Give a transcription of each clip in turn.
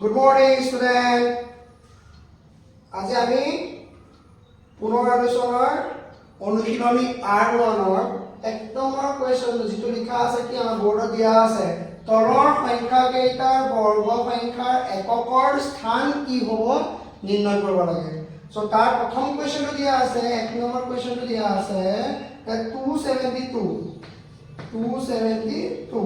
Good morning, student. আজি আমি পুনৰ আলোচনাৰ অনুশীলনী R1ৰ 1 নম্বৰ কুৱেশ্যনটো যিটো লিখা আছে কি আমাৰ বৰ্ডত দিয়া আছে তলৰ সংখ্যা কেইটাৰ বৰ্গ সংখ্যাৰ এককৰ স্থান কি হ'ব নিৰ্ণয় কৰিব লাগে। সো তাৰ প্ৰথম কুৱেশ্যনটো দিয়া আছে 1 নম্বৰ কুৱেশ্যনটো দিয়া আছে 272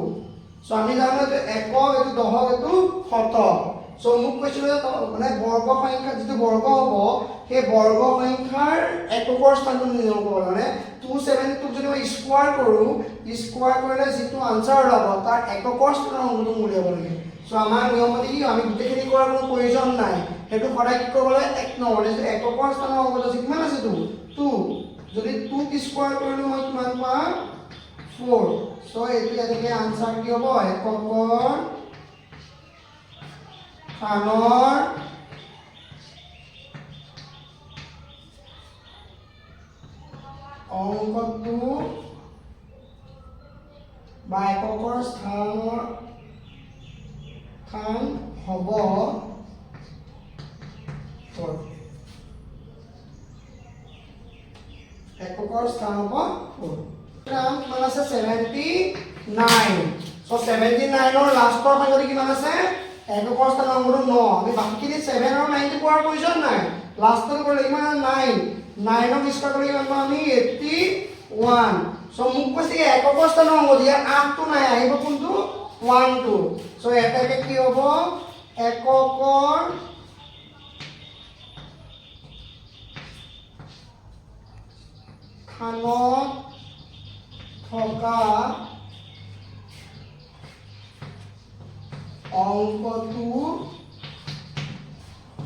সো আমি জানো যে একক এটো দহক এটো শতক। সো মোক কৈছিল মানে বৰ্গ সংখ্যা যেটো বৰ্গ হ'ব সেই বৰ্গ সংখ্যাৰ এককৰ স্থানটো নিৰ্ণয় কৰিব মানে 272 যদি মই স্কয়াৰ কৰো স্কয়াৰ কৰিলে যেটো আনসাৰ ওলাব তাৰ এককৰ স্থানৰ অংকটো উলিয়াব লাগে। সো আমাৰ নিয়মমতে কি আমি গোটেইখিনি কৰাৰ কোনো প্ৰয়োজন নাই, হেতু সদায় কি কৰিব লাগে 1 নম্বৰ যে এককৰ স্থানৰ অংকটো কিমান আছে 2 যদি 2 ক স্কয়াৰ কৰিলে মই কিমান পাম 4। সো এটো এটাকে আনসাৰ কি হ'ব এককৰ স্থানৰ অংকটো বা এককৰ স্থানৰ স্থান হ'ব 4। এককৰ স্থান হ'ব 4। নাম কিমান আছে 79। সো 79 ৰ লাষ্টৰ সংখ্যাটো কিমান আছে এককৰ স্থানৰ অংকটো 9। আমি বাকিখিনি 7 আৰু 9 টো পোৱাৰ প্ৰয়োজন নাই, লাষ্টৰ কৰিলে কিমান 9 ক স্কয়াৰ কৰিলে কিমান পাম আমি 81। সো মোক কৈছে এককৰ স্থানৰ অংক দিয়া 8 টো নাই আহিব কোনটো 1 টো। সো এটাকে কি হ'ব এককৰ স্থানত থকা অংকটো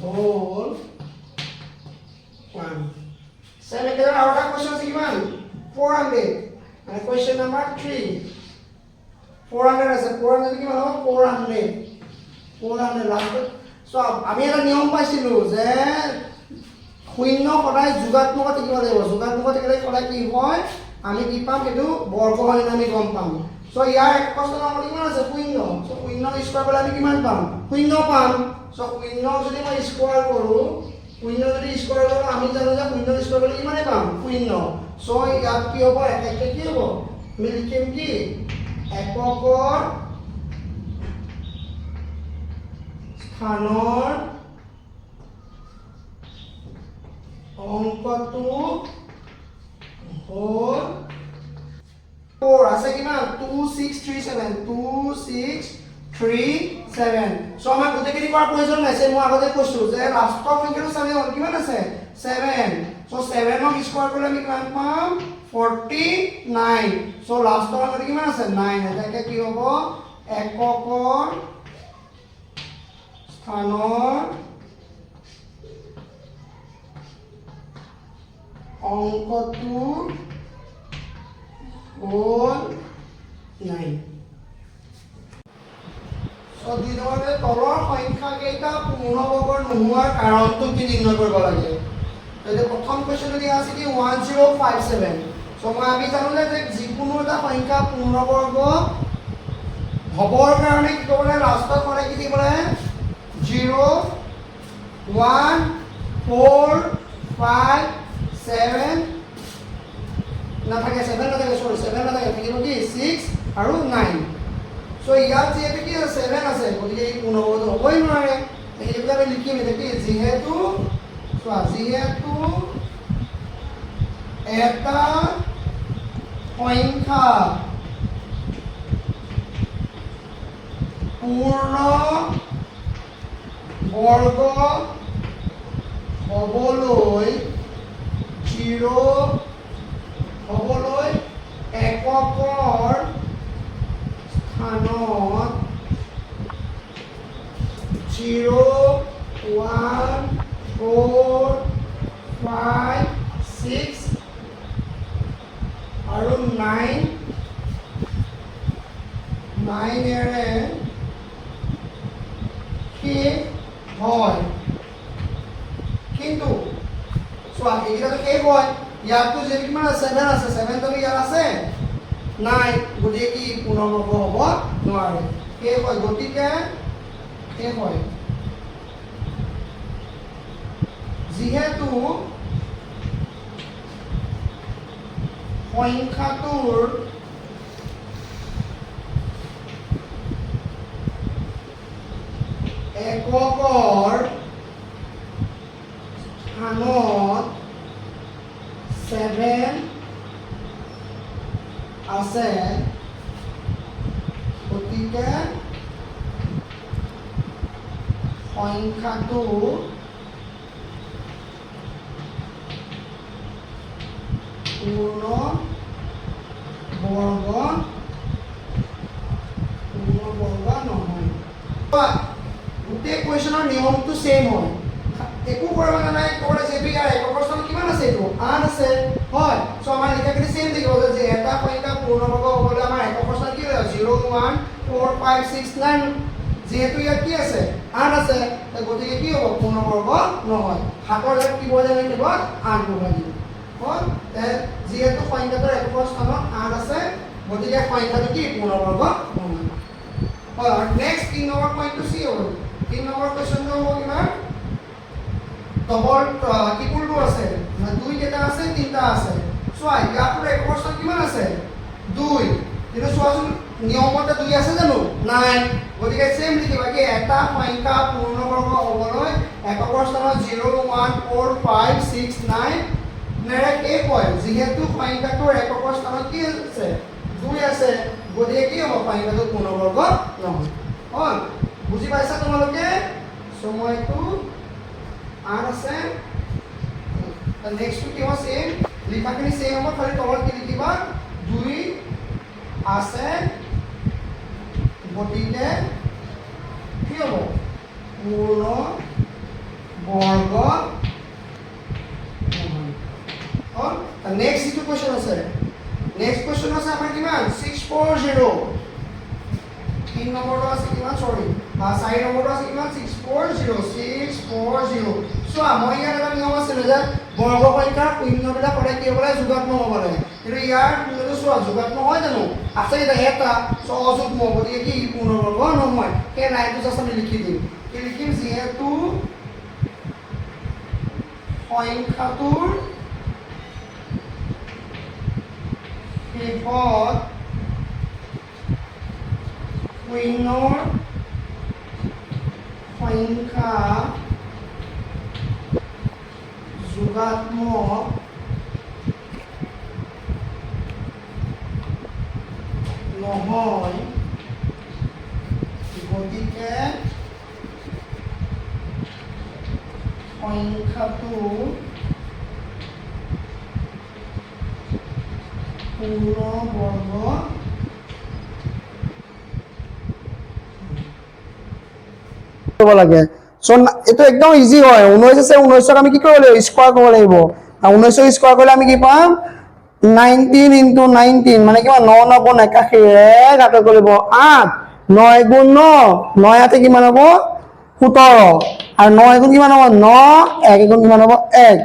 হ'ল 1। সেনেকৈ আৰু এটা কোৱেশ্চন আছে কিমান 400 মানে কোৱেশ্চন নম্বৰ 3 400 আছে 400 কিমান হ'ব 400 লাষ্ট। সো আমি এটা নিয়ম পাইছিলো যে শূন্য সদায় যোগাত্মক থাকিব লাগিব, যোগাত্মক থাকিলে সদায় কি হয় আমি কি পাম এটো বৰ্গ হয় না আমি গম পাম। সো ইয়াৰ এককৰ স্থানৰ অংক কিমান আছে 0। সো 0 স্কয়াৰ কৰিলে আমি কিমান পাম 0 পাম। সো 0 যদি মই স্কয়াৰ কৰো 0 যদি স্কয়াৰ কৰো আমি জানো যে 0 স্কয়াৰ কৰিলে কিমানে পাম 0। সো ইয়াত কি হ'ব এটাকে কি হ'ব আমি লিখিম কি এককৰ স্থানৰ অংকটো হ'ল 4 আছে কিমান 2637 সো আমাৰ গোটেইখিনি কৰাৰ প্ৰয়োজন নাই। মই আগতে কৈছো যে লাষ্টৰ সংখ্যাটো চালে কিমান আছে 7। সো 7 ক স্কয়াৰ কৰিলে আমি কিমান পাম 49। সো লাষ্টৰ সংখ্যাটো কিমান আছে 9। এটাকে কি হ'ব এককৰ স্থানৰ অংকটো হ'ল 9। সো দুই নম্বৰতে তলৰ সংখ্যা কেইটা পূৰ্ণবৰ্গৰ নোহোৱাৰ কাৰণটো কি নিৰ্ণয় কৰিব লাগে। এতিয়া প্ৰথম কোৱেশ্চনটো দিয়া আছে কি 1057। সো আমি জানো যে যিকোনো এটা সংখ্যা পূৰ্ণবৰ্গ হ'বৰ কাৰণে কি কৰিব লাগে লাষ্টত সদায় কি দিব লাগে 0 1 4 5 7 নাথাকে 7 নাথাকে সৰি 7 নাথাকে থাকিব কি 6 আৰু 9। সো ইয়াত যেহেতু কি 7 আছে গতিকে এই পূৰ্ণবৰ্গ হ'বই নোৱাৰে, এইবিলাক আমি লিখিম এতিয়া কি যেহেতু এটা সংখ্যা পূৰ্ণ বৰ্গ হ'বলৈ 0 হ'বলৈ এককৰ স্থানত 0 1 4 5 6 আৰু 9 এৰে শেষ হয়। কিন্তু চোৱা এইকেইটাটো শেষ হয় ইয়াতো যে কিমান আছে 7 আছে 7 তো ইয়াত আছে নাই গতিকে কি পূৰ্ণবৰ্গ হ'ব নোৱাৰে শেষ হয় গতিকে শেষ হয় যিহেতু সংখ্যাটোৰ এককৰ স্থানত 7 আছে গতিকে সংখ্যাটো পূৰ্ণ বৰ্গ নহয় গোটেই কুৱেশ্যনৰ নিয়মটো সেম হয় একো কৰিব নালাগে ক'বলৈ যে ইয়াৰ একৰ স্থানত কিমান আছে এইটো 8 আছে হয় সো আমাৰ লিখাখিনি সেম থাকিব যে এটা সংখ্যা পূৰ্ণবৰ্গ হ'বলৈ আমাৰ একৰ স্থান কি হয় 0 1 4 5 6 9 যেহেতু ইয়াত কি আছে 8 আছে গতিকে কি হ'ব পূৰ্ণবৰ্গ নহয় হাতৰ জেগাত কি বহাই দিব লাগিব 8 বহাই দিব হয় যেহেতু সংখ্যাটোৰ একৰ স্থানত 8 আছে গতিকে সংখ্যাটো কি পূৰ্ণবৰ্গ নহয় হয় আৰু নেক্সট 3 নম্বৰ পইণ্টটো চি হ'ব 3 নম্বৰ কোৱেশ্যনটো হ'ব কিমান ডবল ট্ৰিপলটো আছে মানে 2 কেইটা আছে 3টা আছে চোৱা ইয়াৰ একৰ স্থান কিমান আছে 2 কিন্তু চোৱাচোন নিয়মতে 2 আছে জানো নাই গতিকে সেম লিখিবা কি এটা সংখ্যা পূৰ্ণবৰ্গ হ'বলৈ একৰ স্থানত 0 1 4 5 6 9 নেৰে কে হয় যেহেতু সংখ্যাটোৰ একৰ স্থানত কি আছে 2 আছে গতিকে কি হ'ব সংখ্যাটো পূৰ্ণবৰ্গ নহয় হয় বুজি পাইছা তোমালোকে সময়টো 8 আছে নেক্সট কি হ'ব সেম লিখাখিনি সেম হ'ব খালি তলত কি লিখিবা 2 আছে গতিকে কি হ'ব পূৰ্ণ বৰ্গ নহয় নেক্সট যিটো কুৱেশ্যন আছে নেক্সট কুৱেশ্যন আছে আমাৰ কিমান 640 3 নম্বৰটো আছে কিমান সৰি 4 নম্বৰটো আছে কিমান 640 চোৱা মই ইয়াত এটা নিয়ম আছিল যে বৰ্গ সংখ্যাৰ শূন্যবিলাক সদায় কি হ'ব লাগে যোগাত্মক হ'ব লাগে কিন্তু ইয়াৰ শূন্যটো চোৱা যোগাত্মক হয় জানো আছে এটা অযুগ্ম গতিকে কি পূৰ্ণবৰ্গ নহয় সেই লাইনটো জাষ্ট আমি লিখি দিম কি লিখিম যিহেতু সংখ্যাটোৰ শেষত শূন্যৰ সংখ্যা যোগাত্মক নহয় গতিকে সংখ্যাটো পূৰ্ণবৰ্গ কৰিব লাগে সো এটো একদম ইজি হয় 19 আছে 19ক আমি কি কৰিব লাগিব স্কয়াৰ কৰিব লাগিব আৰু 19 স্কয়াৰ কৰিলে আমি কি পাম 19 into 19 মানে কিমান 9 9 গুণ 81 1 হাতে কৰিব 8 9 গুণ 9 9 হাতে কিমান হ'ব 17 আৰু 9 গুণ কিমান হ'ব 9 1 গুণ কিমান হ'ব 1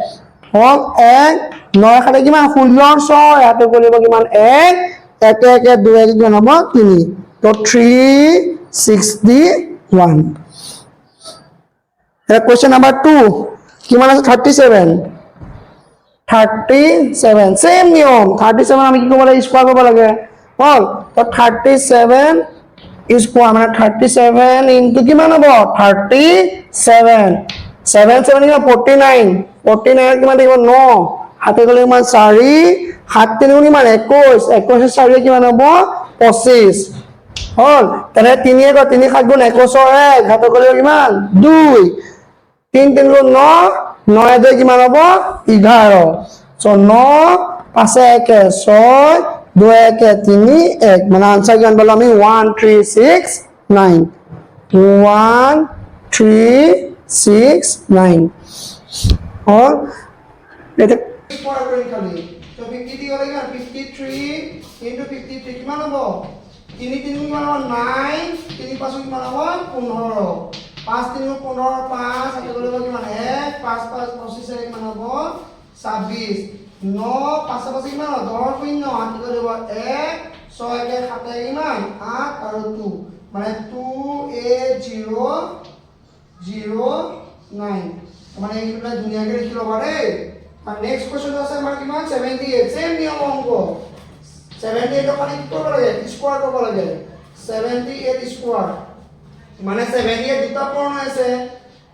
হল 1 9 হাতে কিমান 16 6 হাতে কৰিব কিমান 1 1 1 2 1 কিমান হ'ব 3 তো 361 question number 2 কিমান আছে 37 সেম নিয়ম 37 আমি কি কৰিব লাগে স্কয়াৰ কৰিব লাগে হল তো 37 স্কয়াৰ মানে 37 ইনটু কিমান হ'ব 37 7 7 কিমান 49 49 কিমান থাকিব 9 হাতে গলে কিমান 4 7 3 কিমান 21 21 4 কিমান হ'ব 25 হল তাহলে 3 1 3 7 গুণ 21 1 হাতে গলে কিমান 2 3 3 গুণ 9 9 2 কিমান হ'ব 11 সো 9 5 1 6 2 1 3 1 মানে आंसर কিমান পালো আমি 1369 1369 और এটা স্কয়ার কৰি খালি তো 50 দি গলে 53 into 53 কিমান হ'ব 3 3 কিমান হ'ব 9 3 5 কিমান হ'ব 15 5 3 15 5 হাতে গলে কিমান 1 5 5 25 কিমান হ'ব 26 9 5 5 কিমান হ'ব 10 শূন্য হাতে গলে 1 6 1 7 কিমান 8 আৰু 2 মানে 2 8 0 0 9 মানে এইবিলাক ধুনীয়াকৈ লিখি ল'বা দেই আৰু নেক্সট কোৱেশ্চন আছে আমাৰ কিমান 78 সেম নিয়ম অংক 78 খালি কি কৰিব লাগে স্কোয়াৰ কৰিব লাগে 78 স্কোয়াৰ মানে 78 দুটা পূৰণ আছে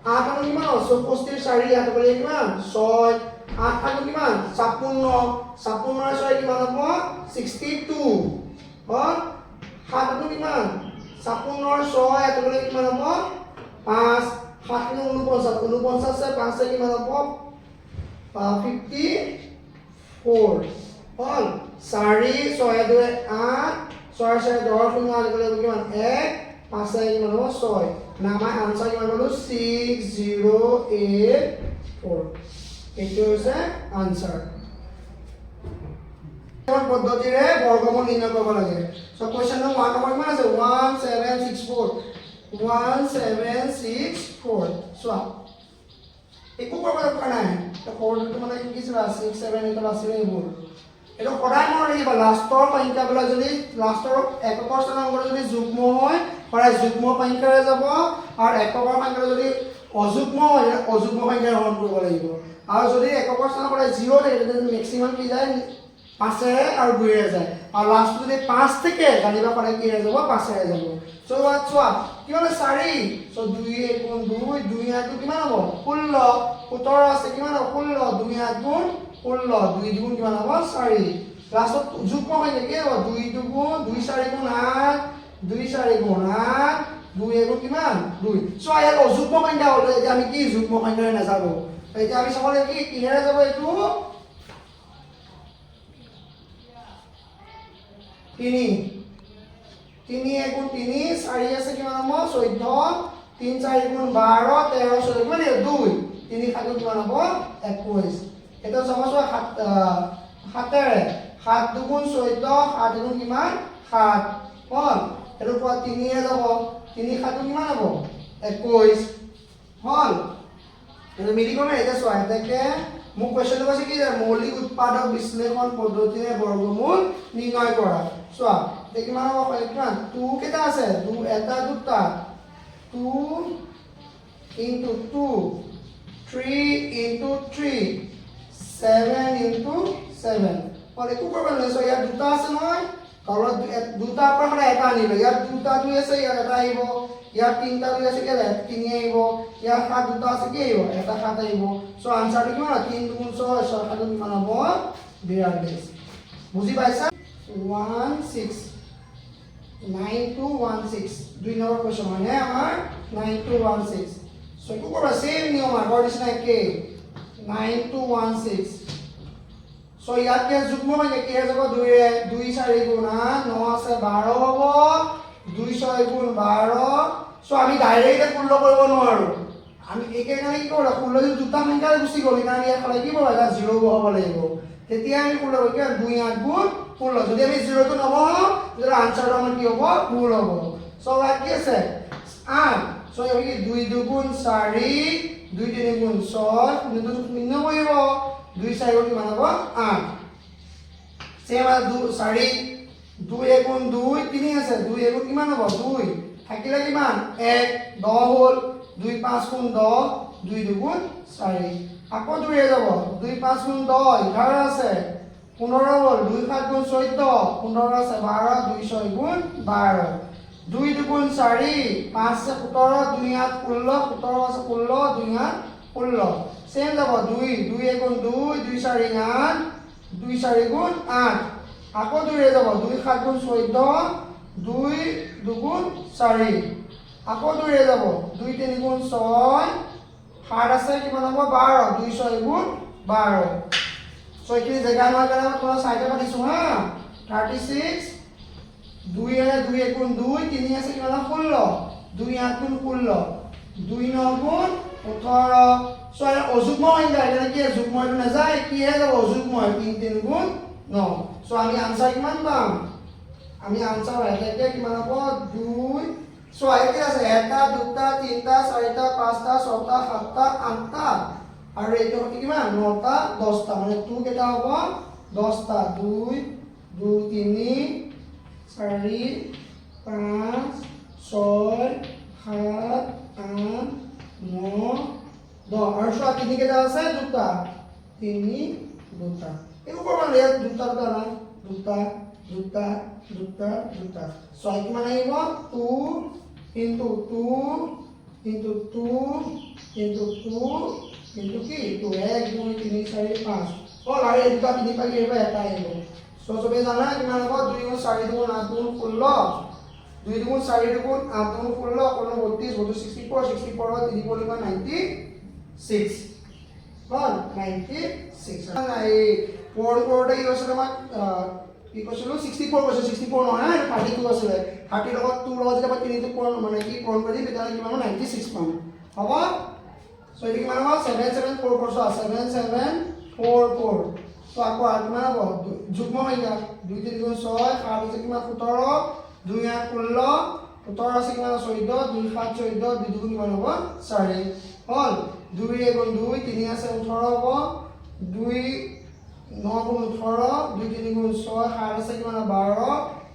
8 আৰু কিমান 64 4 8 কৰি কিমান 6 8 আৰু কিমান 56 56 6 কিমান হ'ব 62 और 7 আৰু কিমান 56 6 8 কৰি কিমান হ'ব 5 7 49 49 से 5 से किमान হ'ব 54 হল 4 6 2 8 6 6 10 0 গলে কিমান 1 5 6 কিমান হ'ব 6 না আমাৰ আনসাৰ কিমান পালো 6084 এইটো হৈছে আনসাৰ কোন পদ্ধতিৰে বৰ্গমূল নিৰ্ণয় কৰিব লাগে সো কোৱেশ্চন নম্বৰ 1 নম্বৰ কিমান আছে 1764 1764 চোৱা একো কৰিব দৰকাৰ নাই তো ফৰ্মটো মানে কি ছিল 6 7 এটা আছিলে এইবোৰ এটা সদায় মনত ৰাখিব লাষ্টৰ সংখ্যাবিলাক যদি লাষ্টৰ এককৰ স্থানাংক যদি যুগ্ম হয় সদায় যুগ্ম সংখ্যাৰে যাব আৰু এককৰ সংখ্যা যদি অযুগ্ম হয় অযুগ্ম সংখ্যাৰে হৰণ কৰিব লাগিব আৰু যদি এককৰ স্থানাংক সদায় 0 থাকে তেন্তে ম্যাক্সিমাম কি যায় 5 এৰে আৰু 2 এৰে যায় আৰু লাষ্ট যদি 5 থাকে জানিবা সদায় কি এৰে যাব 5 এৰে যাব সো চোৱা কিমান 4 সো 2 গুণ 2 2 8 কিমান হ'ব 16 17 আছে কিমান হ'ব 16 2 8 গুণ 16 2 গুণ কিমান হ'ব 4 লাষ্টত যুগ্ম হয় কি হ'ব 2 গুণ 2 4 গুণ 8 2 4 গুণ 8 2 গুণ কিমান 2 সো ইয়াত অযুগ্ম সংখ্যা হ'ল এতিয়া আমি কি যুগ্ম সংখ্যাৰে নাযাব এতিয়া আমি চাব লাগিব কি কিহেৰে যাব এইটো 3 গুণ 3 4 আছে কিমান হ'ব 14 3 4 গুণ 12 13 14 কিমান 2 3 7 কিমান হ'ব 21 এটা সমস্যা 7 7 দুগুণ 14 7 গুণ কিমান 7 হল এটো কোৱা 3 এ যাব 3 7 কিমান হ'ব 21 হল এটো মিলি কোনে এটা চোৱা এটাকে মোক কোৱেশ্চনটো কৈছে কি মৌলিক উৎপাদক বিশ্লেষণ পদ্ধতিৰে বৰ্গমূল নিৰ্ণয় কৰা চোৱা কিমান হ'ব কিমান 2 কেটা আছে 2 এটা দুটা 2 into 2 3 into 3 7 into 7 और একো কৰিব নালাগে সো ইয়াত দুটা আছে নহয় তলত দুটা পৰা হলে এটা আনিব ইয়াত দুটা দুই আছে ইয়াত এটা আহিব ইয়াত তিনটা দুই আছে কি তিনি আহিব ইয়াত সাত দুটা আছে কি আহিব এটা সাত আহিব সো আনসাৰটো কিমান 3 গুণ 6 6 সাত কিমান হ'ব 42 বুজি পাইছা 16 9216 দুই নম্বৰ কোৱেশ্চন মানে আমাৰ 9216 সো একো কৰা সেম নিয়ম আগৰ নিচিনা একে 9216 সো ইয়াত কে যুগ্ম মানে কি যাব 2 ৰে 2 4 গুণ 8 9 আছে 12 হ'ব 2 6 গুণ 12 সো আমি ডাইৰেক্ট পূৰ্ণ কৰিব নোৱাৰো আমি একে কাৰণে কি কৰিব 16 যদি দুটা সংখ্যা গুচি গ'ল কাৰণ ইয়াত খালি কি হ'ব এটা 0 হ'ব লাগিব তেতিয়া আমি পূৰ্ণ কৰিব কি 2 8 গুণ 16 যদি আমি 0 টো নবহাও তেতিয়া আনসাৰটো আমাৰ কি হ'ব ভুল হ'ব সো ইয়াত কি আছে 8 সো আমি কি 2 2 গুণ 4 2 3 গুণ 6 কিন্তু নিম্ন কৰিব 2 4 কিমান হ'ব 8 সেম 2 4 2 1 গুণ 2 3 আছে 2 1 গুণ কিমান হ'ব 2 থাকিলে কিমান 1 10 হ'ল 2 5 গুণ 10 2 2 গুণ 4 আকৌ 2 এ যাব 2 5 গুণ 10 11 আছে 15 হ'ল 2 7 গুণ 14 15 আছে 12 2 6 গুণ 12 2 2 গুণ 4 5 से 17 2 8 16 17 আছে 16 2 8 16 सेम যাব 2 2 গুণ 2 2 4 8 2 4 গুণ 8 আকৌ 2 এ যাব 2 7 গুণ 14 2 2 গুণ 4 আকৌ 2 এ যাব 2 3 গুণ 6 7 আছে কিমান হ'ব 12 2 6 গুণ 12 সো এখিনি জায়গা আমাৰ কাৰণে তোমরা সাইডে পাতিছো হা 36 2 এ 2 গুণ 2 3 আছে কিমান 16 2 8 গুণ 16 2 9 গুণ 18 সো অযুগ্ম সংখ্যা এটা কি যুগ্মটো না যায় কি হে যাব অযুগ্ম 3 3 গুণ 9 সো আমি আনসার কিমান পাম আমি আনসার এটাকে কিমান হ'ব 2 সো আইতে আছে এটা দুটা তিনটা চাৰিটা পাঁচটা ছটা সাতটা আঠটা আৰু এইটো হতে কিমান 9টা 10টা মানে 2 কেটা হ'ব 10টা 2 2 3 4 5 6 7 8 9 10 আৰু চোৱা তিনি কেইটা আছে দুটা তিনি দুটা এইবোৰ কৰিব নালাগে ইয়াত দুটা দুটা না দুটা দুটা দুটা দুটা ছয় কিমান আহিব 2 into 2 into 2 into 2 into কি 2 1 2 3 4 5 হ'ল আৰু এই দুটা তিনি পাকি আহিব এটা আহিব চবে জানা কিমান হ'ব 2 গুণ 4 দুগুণ 8 গুণ 16 2 দুগুণ 4 দুগুণ 8 গুণ 16 কোনো 32 64 64 3 4 96 হ'ল 96 এই পূৰণ কৰোঁতে কি হৈছিলে আমাক কি কৈছিলোঁ 64 কৈছোঁ 64 নহয় 32 আছিলে 30 লগত 2 লগত যেতিয়া 3 টো পূৰণ মানে কি পূৰণ কৰি দিম তেতিয়াহ'লে কিমান হ'ব 96 পাম হ'ব চ' এইটো কিমান হ'ব 774 চোৱা 7744 চ' আকৌ আৰু কিমান হ'ব যুগ্ম সংখ্যা 2 3 গুণ 6 7 আছে কিমান 17 2 8 16 17 আছে কিমান 14 2 7 14 2 দুগুণ কিমান হ'ব 4 হ'ল 2 1 2 3 আছে 18 হ'ব 2 9 গুণ 18 2 3 গুণ 6 7 আছে কিমান 12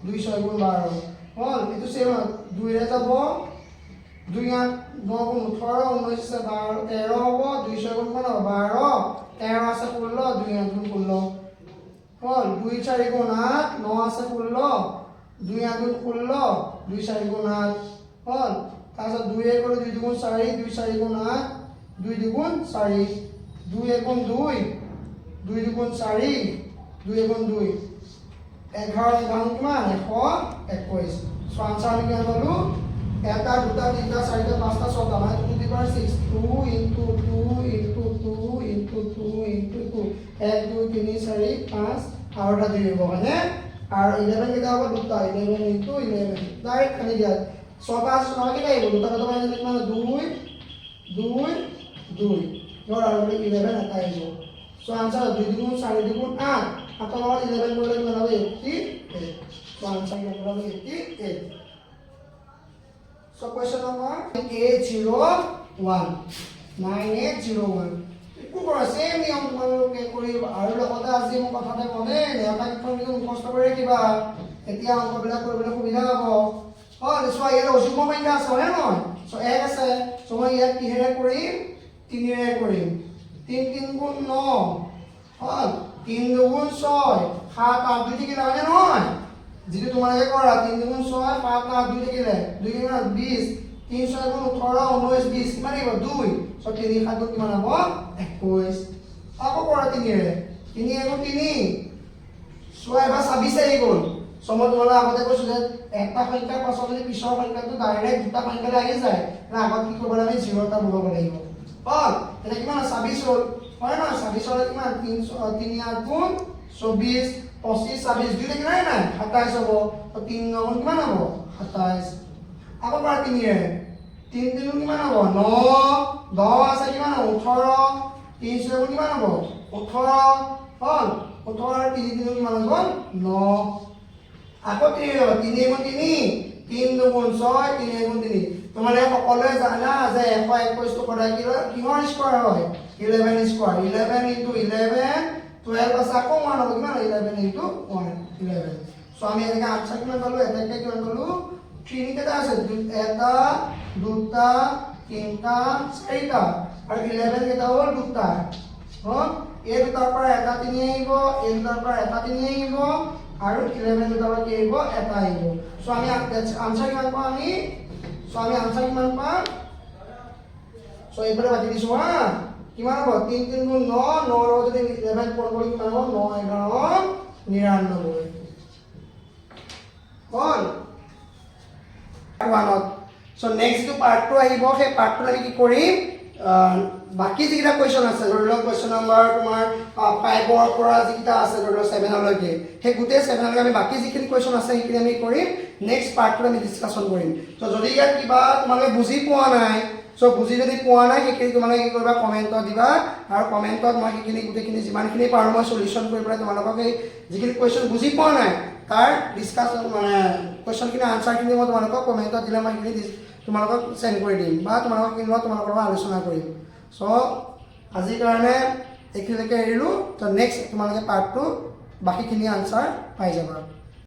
2 6 গুণ 12 হ'ল এইটো চেম 2 ৰে যাব 2 8 9 গুণ 18 19 আছে 12 13 হ'ব 2 6 গুণ 12 13 আছে 16 2 8 গুণ 16 হ'ল 2 4 গুণ 8 9 আছে 16 2 8 গুণ 16 2 4 গুণ 8 হ'ল তাৰপিছত 2 1 কৰি 2 দুগুণ 4 2 4 গুণ 8 2 দুগুণ 4 2 1 গুণ 2 2 দুগুণ 4 2 গুণ 2 11 গুণ কিমান 121 সো আনসাৰ আমি কিমান পালো এটা দুটা তিনটা চাৰিটা পাঁচটা ছটা মানে 2 to the power 6 2 into 2 into 2 into 2 into 2 1 2 3 4 5 আৰু এটা দিব মানে আৰু 11 কেইটা হ'ব দুটা 11 into 11 ডাইৰেক্ট খালি দিয়া ছটা ছটা কেইটা আহিব দুটা কত মানে কিমান 2 2 2 মোৰ আৰু 11 এটা আহিব সো আনসাৰ 2 দুগুণ 4 দুগুণ 8 আটা লগত 11 কৰিলে কিমান হ'ব 88 সো আনসাৰ কিমান হ'ব 88 So question number 9801 9801 একো কৰা সেম নিয়ম তোমালোকে কৰিব আৰু লগতে আজি মই কথাতে ক'লে নেওতা কিখন মুখস্থ কৰি কিবা এতিয়া অংকবিলাক কৰিবলৈ সুবিধা হ'ব হয় চোৱা ইয়াত অযুগ্ম সংখ্যা আছে হয় নহয় সো 1 আছে সো মই ইয়াত কিহেৰে কৰিম 3 ৰে কৰিম 3 3 গুণ 9 হয় 3 দুগুণ 6 7 8 দুই থাকিলে হয় নহয় যেটো তোমালোকে কৰা 3 দুগুণ 6 5 8 দুই থাকিলে 2 কিমান 20 3 6 গুণ 18 19 20 কিমান আহিব 2 সো 3 7 গুণ কিমান হ'ব 21 আকৌ কৰা 3 ৰে 3 1 3 সো এবাৰ 26 আহি গ'ল সো মই তোমালোকক আগতে কৈছো যে এটা সংখ্যাৰ পাছত যদি পিছৰ সংখ্যাটো ডাইৰেক্ট দুটা সংখ্যালৈ আহি যায় না আগত কি কৰিব লাগে 0 এটা বহাব লাগিব হ'ল এটা কিমান 26 হ'ল হয় না 26 হলে কিমান 3 8 গুণ 24 25 26 দুই কিমান নাই 27 হ'ব তো 3 9 গুণ কিমান হ'ব 27 আকৌ কৰা 3 ৰে 3 3 গুণ কিমান হ'ব 9 10 আছে কিমান হ'ব 18 3 6 গুণ কিমান হ'ব 18 হ'ল 18 3 3 গুণ কিমান হ'ব 9 আকৌ 3 হ'ব 3 গুণ 3 3 দুগুণ 6 3 গুণ 3 তোমালোকে সকলোৱে জানা যে 121 টো সদায় কিহৰ স্কয়াৰ হয় 11 স্কয়াৰ 11 into 11 12 আছে আকৌ 1 হ'ব কিমান 11 into 1 11 সো আমি এনেকৈ আনসাৰ কিমান পালো এটাকে কিমান পালো 3 কেইটা আছে এটা দুটা তিনটা চাৰিটা আৰু 11 কেইটা হ'ল দুটা হ'ল এই দুটাৰ পৰা এটা 3 আহিব এই দুটাৰ পৰা এটা 3 আহিব আৰু 11 দুটাৰ পৰা কি আহিব এটা আহিব সো আমি আনসাৰ কিমান পাম আমি সো আমি আনসাৰ কিমান পাম সো এইফালে বাকি দিছো হা কিমান হ'ব 3 3 গুণ 9 9 ৰ যদি 11 পূৰণ কৰি কিমান হ'ব 9 11 99 হ'ল ওৱানত সো নেক্সট টো পাৰ্ট 2 আহিব সেই পাৰ্ট 2 আমি কি কৰিম বাকি যিটা কোৱেশ্চন আছে ধৰি লওক কোৱেশ্চন নম্বৰ তোমাৰ 5 ৰ পৰা যিটা আছে ধৰি লওক 7 লৈকে সেই গোটেই 7 লৈকে আমি বাকি যিখিনি কোৱেশ্চন আছে সেইখিনি আমি কৰিম নেক্সট পাৰ্ট 2 আমি ডিসকাশন কৰিম তো যদি ইয়াত কিবা তোমালোকে বুজি পোৱা নাই সো বুজি যদি পোৱা নাই সেইখিনি তোমালোকে কি কৰিবা কমেন্টত দিবা আৰু কমেন্টত মই সেইখিনি গোটেইখিনি যিমানখিনি পাৰো মই সলিউশন কৰি পেলাই তোমালোকক এই যিখিনি কোৱেশ্চন বুজি পোৱা নাই তাৰ ডিসকাশন মানে কোৱেশ্চনখিনি আনসাৰখিনি মই তোমালোকক কমেন্টত দিলে মই সেইখিনি তোমালোকক সেন্ড কৰি দিম বা তোমালোকক কিনো তোমালোকৰ লগত আলোচনা কৰিম সো আজিৰ কাৰণে এইখিনিলৈকে এৰিলো তো নেক্সট তোমালোকে পাৰ্ট 2 বাকিখিনি আনসাৰ পাই যাবা